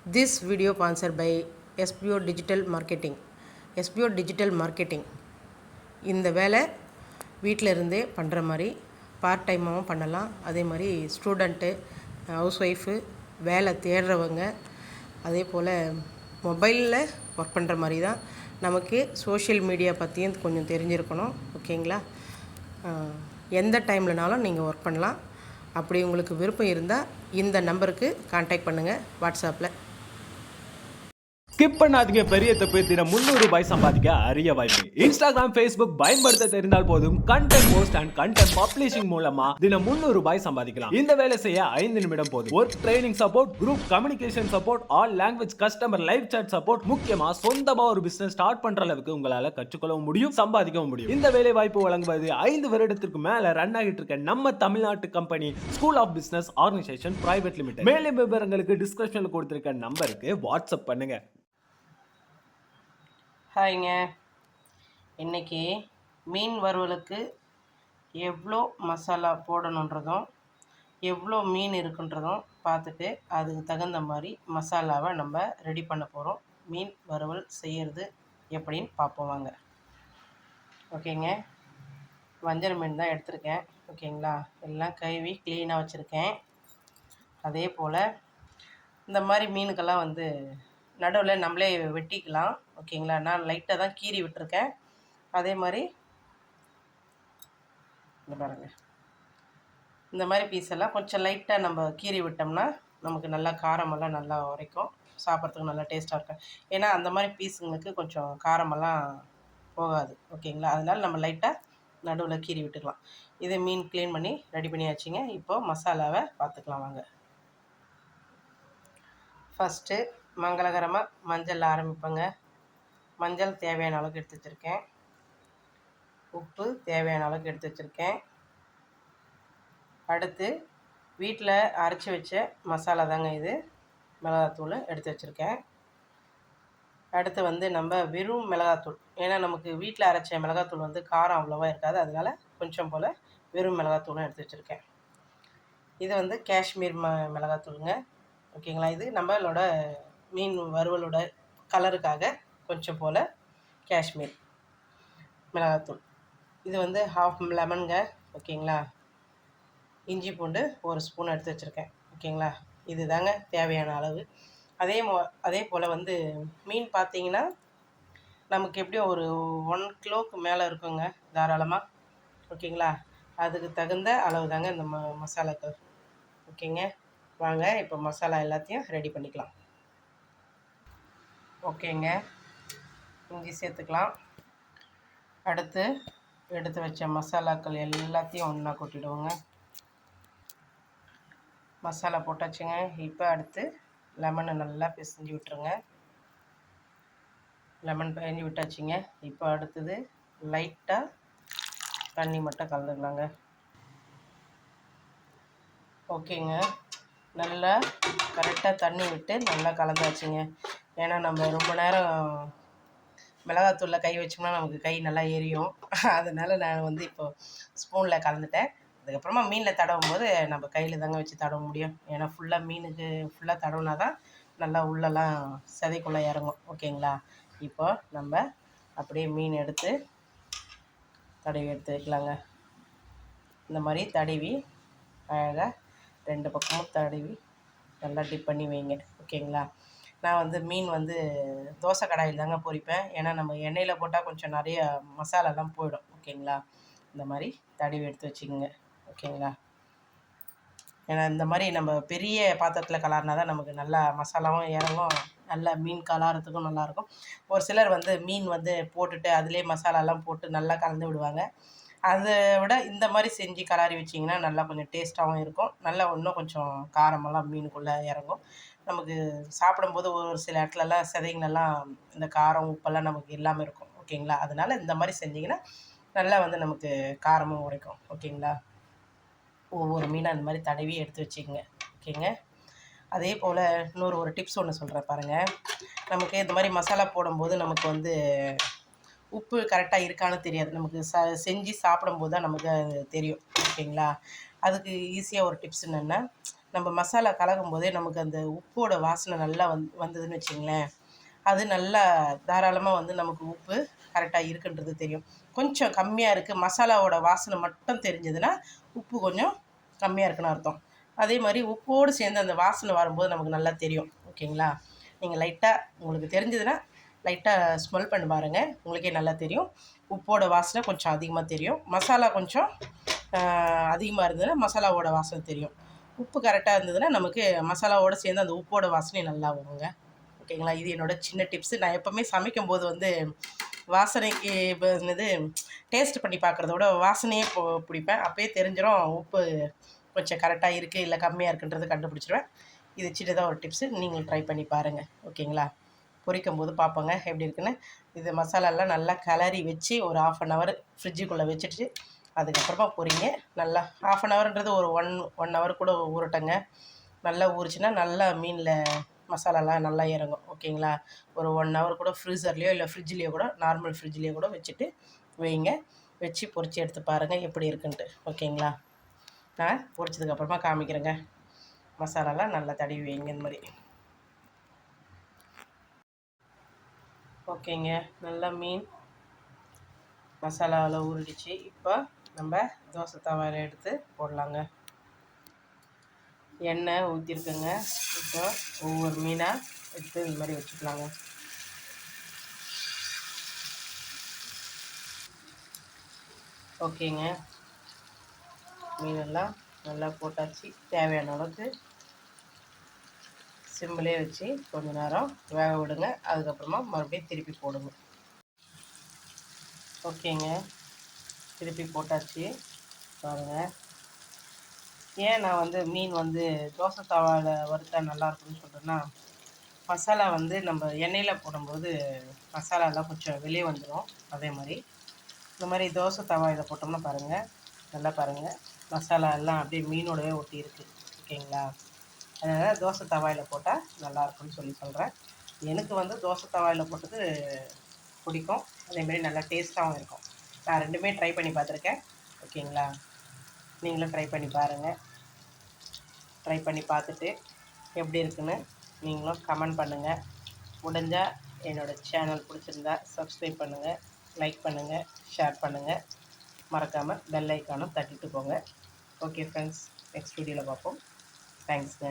This video sponsored by SBO Digital Marketing. SBO Digital Marketing இந்த வேலை வீட்டில் இருந்தே பண்ணுற மாதிரி பார்ட் டைமாகவும் பண்ணலாம். அதே மாதிரி ஸ்டூடெண்ட்டு, ஹவுஸ் ஒய்ஃபு, வேலை தேடுறவங்க, அதே போல் மொபைலில் ஒர்க் பண்ணுற மாதிரி தான். நமக்கு சோஷியல் மீடியா பற்றியும் கொஞ்சம் தெரிஞ்சிருக்கணும். ஓகேங்களா? எந்த டைம்லனாலும் நீங்கள் ஒர்க் பண்ணலாம். அப்படி உங்களுக்கு விருப்பம் இருந்தால் இந்த நம்பருக்கு கான்டாக்ட் பண்ணுங்கள் வாட்ஸ்அப்பில். ஸ்கிப் பண்ணாதீங்க. பெரிய தப்பு. தினம் 300 ரூபாய் சம்பாதிக்க அரிய வாய்ப்பு. இன்ஸ்டாகிராம், ஃபேஸ்புக் பயன்படுத்த தெரிந்தால் போதும். Content post and content publishing மூலமா தினம் 300 ரூபாய் சம்பாதிக்கலாம். இந்த வேலை செய்ய 5 நிமிடம் போதும். Work training support, group communication support, all language customer live chat support, முக்கியமா சொந்தமா ஒரு பிசினஸ் ஸ்டார்ட் பண்ற அளவுக்கு உங்களால கற்றுக்கொள்ளவும் முடியும், சம்பாதிக்கவும் முடியும். இந்த வேலை வாய்ப்பு வழங்குவது 5 வருடத்திற்கு மேல ரன் ஆகிட்டு இருக்க நம்ம தமிழ்நாட்டு company school of business organisation private limited. மேலும் விவரங்களுக்கு டிஸ்கிரிப்ஷன்ல கொடுத்திருக்க நம்பருக்கு வாட்ஸ்அப் பண்ணுங்க. ஹாய்ங்க, இன்றைக்கி மீன் வறுவலுக்கு எவ்வளோ மசாலா போடணுன்றதும் எவ்வளோ மீன் இருக்குன்றதும் பார்த்துட்டு அதுக்கு தகுந்த மாதிரி மசாலாவை நம்ம ரெடி பண்ண போகிறோம். மீன் வறுவல் செய்கிறது எப்படின்னு பார்ப்போம் வாங்க. ஓகேங்க, வஞ்சர மீன் தான் எடுத்திருக்கேன். ஓகேங்களா? எல்லாம் கழுவி க்ளீனாக வச்சுருக்கேன். அதே போல் இந்த மாதிரி மீனுக்கெல்லாம் நடுவில் நம்மளே வெட்டிக்கலாம். ஓகேங்களா? நான் லைட்டாக தான் கீறி விட்டுருக்கேன். அதே மாதிரி இந்த பாருங்கள், இந்த மாதிரி பீஸ் எல்லாம் கொஞ்சம் லைட்டாக நம்ம கீறி விட்டோம்னா நமக்கு நல்லா காரமெல்லாம் நல்லா உரைக்கும், சாப்பிட்றதுக்கு நல்லா டேஸ்ட்டாக இருக்கும். ஏன்னா அந்த மாதிரி பீஸுங்களுக்கு கொஞ்சம் காரமெல்லாம் போகாது. ஓகேங்களா? அதனால் நம்ம லைட்டாக நடுவில் கீறி விட்டுக்கலாம். இதை மீன் க்ளீன் பண்ணி ரெடி பண்ணியாச்சுங்க. இப்போது மசாலாவை பார்த்துக்கலாம் வாங்க. ஃபஸ்ட்டு மங்களகரமாக மஞ்சள் ஆரம்பிப்பேங்க. மஞ்சள் தேவையான அளவுக்கு எடுத்து வச்சுருக்கேன். உப்பு தேவையான அளவுக்கு எடுத்து வச்சுருக்கேன். அடுத்து வீட்டில் அரைச்சி வச்ச மசாலா தாங்க இது. மிளகாத்தூள் எடுத்து வச்சுருக்கேன். அடுத்து நம்ம வெறும் மிளகாத்தூள், ஏன்னா நமக்கு வீட்டில் அரைச்ச மிளகாத்தூள் காரம் அவ்வளோவா இருக்காது, அதனால் கொஞ்சம் போல் வெறும் மிளகாத்தூளும் எடுத்து வச்சுருக்கேன். இது காஷ்மீர் மிளகாத்தூளுங்க. ஓகேங்களா? இது நம்மளோட மீன் வறுவலோட கலருக்காக கொஞ்சம் போல் காஷ்மீர் மிளகாத்தூள். இது ஹாஃப் லெமனுங்க. ஓகேங்களா? இஞ்சி பூண்டு 1 ஸ்பூன் எடுத்து வச்சுருக்கேன். ஓகேங்களா? இது தாங்க தேவையான அளவு. அதே போல் மீன் பார்த்திங்கன்னா நமக்கு எப்படியும் ஒரு 1 கிலோவுக்கு மேலே இருக்குங்க தாராளமாக. ஓகேங்களா? அதுக்கு தகுந்த அளவு தாங்க இந்த மசாலாக்கள். ஓகேங்க, வாங்க இப்போ மசாலா எல்லாத்தையும் ரெடி பண்ணிக்கலாம். ஓகேங்க, இஞ்சி சேர்த்துக்கலாம். அடுத்து எடுத்து வச்ச மசாலாக்கள் எல்லாத்தையும் ஒன்றா கொட்டிடுவோங்க. மசாலா போட்டாச்சுங்க. இப்போ அடுத்து லெமனை நல்லா பிசைஞ்சு விட்டுருங்க. லெமன் பிசைஞ்சு விட்டாச்சுங்க. இப்போ அடுத்தது லைட்டாக தண்ணி மட்டும் கலந்துக்கலாங்க. ஓகேங்க, நல்லா கரெக்டாக தண்ணி விட்டு நல்லா கலந்தாச்சுங்க. ஏன்னா நம்ம ரொம்ப நேரம் மிளகாத்தூளில் கை வச்சோம்னா நமக்கு கை நல்லா எரியும். அதனால் நான் இப்போ ஸ்பூனில் கலந்துட்டேன். அதுக்கப்புறமா மீனில் தடவும் போது நம்ம கையில் தாங்க வச்சு தடவ முடியும். ஏன்னா ஃபுல்லாக மீனுக்கு ஃபுல்லாக தடவுனா தான் நல்லா உள்ளெல்லாம் சதைக்குள்ளே இறங்கும். ஓகேங்களா? இப்போ நம்ம அப்படியே மீன் எடுத்து தடவி எடுத்து வைக்கலாங்க. இந்த மாதிரி தடவி அழகாக 2 பக்கமும் தடவி நல்லா டிப் பண்ணி வைங்க. ஓகேங்களா? நான் மீன் தோசை கடாயில் தாங்க பொரிப்பேன். ஏன்னா நம்ம எண்ணெயில் போட்டால் கொஞ்சம் நிறைய மசாலாலாம் போயிடும். ஓகேங்களா? இந்த மாதிரி தடவி எடுத்து வச்சுக்கோங்க. ஓகேங்களா? ஏன்னா இந்த மாதிரி நம்ம பெரிய பாத்திரத்தில் கலர்னா தான் நமக்கு நல்லா மசாலாவும் இறங்கும், நல்லா மீன் கலாரத்துக்கும் நல்லாயிருக்கும். ஒரு சிலர் மீன் போட்டுட்டு அதிலே மசாலாலாம் போட்டு நல்லா கலந்து விடுவாங்க. அதை விட இந்த மாதிரி செஞ்சு கலாரி வச்சிங்கன்னா நல்லா கொஞ்சம் டேஸ்ட்டாகவும் இருக்கும். நல்லா இன்னும் கொஞ்சம் காரமெல்லாம் மீனுக்குள்ளே இறங்கும். நமக்கு சாப்பிடும்போது ஒரு சில இடத்துலலாம் சதைங்களெல்லாம் இந்த காரம் உப்பெல்லாம் நமக்கு இல்லாமல் இருக்கும். ஓகேங்களா? அதனால் இந்த மாதிரி செஞ்சிங்கன்னா நல்லா நமக்கு காரமும் உரைக்கும். ஓகேங்களா? ஒவ்வொரு மீனாக அந்த மாதிரி தடவி எடுத்து வச்சுக்கோங்க. ஓகேங்க, அதே போல் ஒரு டிப்ஸ் ஒன்று சொல்கிறேன் பாருங்கள். நமக்கு இந்த மாதிரி மசாலா போடும்போது நமக்கு உப்பு கரெக்டாக இருக்கான்னு தெரியாது. நமக்கு செஞ்சு சாப்பிடும்போது தான் நமக்கு அது தெரியும். ஓகேங்களா? அதுக்கு ஈஸியாக ஒரு டிப்ஸ் என்னென்னா, நம்ம மசாலா கலக்கும் போதே நமக்கு அந்த உப்போட வாசனை நல்லா வந்ததுன்னு வச்சிங்களேன், அது நல்லா தாராளமாக வந்து நமக்கு உப்பு கரெக்டாக இருக்குன்றது தெரியும். கொஞ்சம் கம்மியாக இருக்குது, மசாலாவோட வாசனை மட்டும் தெரிஞ்சதுன்னா உப்பு கொஞ்சம் கம்மியாக இருக்குன்னு அர்த்தம். அதே மாதிரி உப்போடு சேர்ந்து அந்த வாசனை வரும்போது நமக்கு நல்லா தெரியும். ஓகேங்களா? நீங்கள் லைட்டாக உங்களுக்கு தெரிஞ்சதுன்னா லைட்டாக ஸ்மெல் பண்ணி பாருங்கள், உங்களுக்கே நல்லா தெரியும். உப்போட வாசனை கொஞ்சம் அதிகமாக தெரியும், மசாலா கொஞ்சம் அதிகமாக இருந்ததுன்னா மசாலாவோட வாசனை தெரியும். உப்பு கரெக்டாக இருந்ததுன்னா நமக்கு மசாலாவோடு சேர்ந்து அந்த உப்போட வாசனையும் நல்லா வருங்க. ஓகேங்களா? இது என்னோடய சின்ன டிப்ஸு. நான் எப்போவுமே சமைக்கும்போது வந்து வாசனைக்கு இப்போ என்னது டேஸ்ட் பண்ணி பார்க்குறத விட வாசனையே பிடிப்பேன். அப்போயே தெரிஞ்சிடும் உப்பு கொஞ்சம் கரெக்டாக இருக்குது இல்லை கம்மியாக இருக்குன்றது கண்டுபிடிச்சிருவேன். இது சின்னதாக ஒரு டிப்ஸு, நீங்களும் ட்ரை பண்ணி பாருங்கள். ஓகேங்களா? பொரிக்கும் போது பார்ப்போங்க எப்படி இருக்குன்னு. இது மசாலாலாம் நல்லா கிளறி வச்சு ஒரு 1/2 அன் ஹவர் ஃப்ரிட்ஜுக்குள்ளே வச்சுட்டு அதுக்கப்புறமா பொரிங்க. நல்லா 1/2 அன் ஹவர்ன்றது ஒரு 1 ஹவர் கூட ஊறட்டங்க. நல்லா ஊறிச்சுன்னா நல்லா மீனில் மசாலாலாம் நல்லா இறங்கும். ஓகேங்களா? ஒரு 1 ஹவர் கூட ஃப்ரீசர்லேயோ இல்லை ஃப்ரிட்ஜ்லேயோ கூட, நார்மல் ஃப்ரிட்ஜ்லேயோ கூட வச்சுட்டு வைங்க. வச்சு பொரிச்சு எடுத்து பாருங்கள் எப்படி இருக்குன்ட்டு. ஓகேங்களா? நான் பொரிச்சதுக்கப்புறமா காமிக்கிறேங்க. மசாலாலாம் நல்லா தடவி வைங்க இந்த மாதிரி. ஓகேங்க, நல்லா மீன் மசாலாவில் ஊறிடுச்சு. இப்போ நம்ம தோசை தவாவில் எடுத்து போடலாங்க. எண்ணெய் ஊற்றிருக்குங்க. இப்போ ஒவ்வொரு மீனாக எடுத்து இந்த மாதிரி வச்சுக்கலாங்க. ஓகேங்க, மீனெல்லாம் நல்லா போட்டாச்சு. தேவையான அளவுக்கு சிம்மிலே வச்சு கொஞ்ச நேரம் வேக விடுங்க. அதுக்கப்புறமா மறுபடியும் திருப்பி போடுங்க. ஓகேங்க, திருப்பி போட்டாச்சு பாருங்கள். ஏன் நான் வந்து மீன் வந்து தோசை தவாவில் வறுத்தா நல்லாயிருக்குன்னு சொல்கிறேன்னா, மசாலா வந்து நம்ம எண்ணெயில் போடும்போது மசாலாலாம் கொஞ்சம் வெளியே வந்துடும். அதே மாதிரி இந்த மாதிரி தோசை தவாவில் போட்டோம்னா பாருங்கள், நல்லா பாருங்கள், மசாலா எல்லாம் அப்படியே மீனோடவே ஒட்டி இருக்குது. ஓகேங்களா? அதனால் தோசை தவாயில் போட்டால் நல்லாயிருக்குன்னு சொல்கிறேன். எனக்கு வந்து தோசை தவாயில் போட்டது பிடிக்கும். அதேமாரி நல்லா டேஸ்ட்டாகவும் இருக்கும். நான் ரெண்டுமே ட்ரை பண்ணி பார்த்துருக்கேன். ஓகேங்களா? நீங்களும் ட்ரை பண்ணி பாருங்கள். ட்ரை பண்ணி பார்த்துட்டு எப்படி இருக்குன்னு நீங்களும் கமெண்ட் பண்ணுங்கள். முடிஞ்சால் என்னோடய சேனல் பிடிச்சிருந்தா சப்ஸ்கிரைப் பண்ணுங்கள், லைக் பண்ணுங்கள், ஷேர் பண்ணுங்கள். மறக்காமல் பெல் ஐக்கானும் தட்டிட்டு போங்க. ஓகே ஃப்ரெண்ட்ஸ், நெக்ஸ்ட் வீடியோவில் பார்ப்போம். தேங்க்ஸ்ங்க.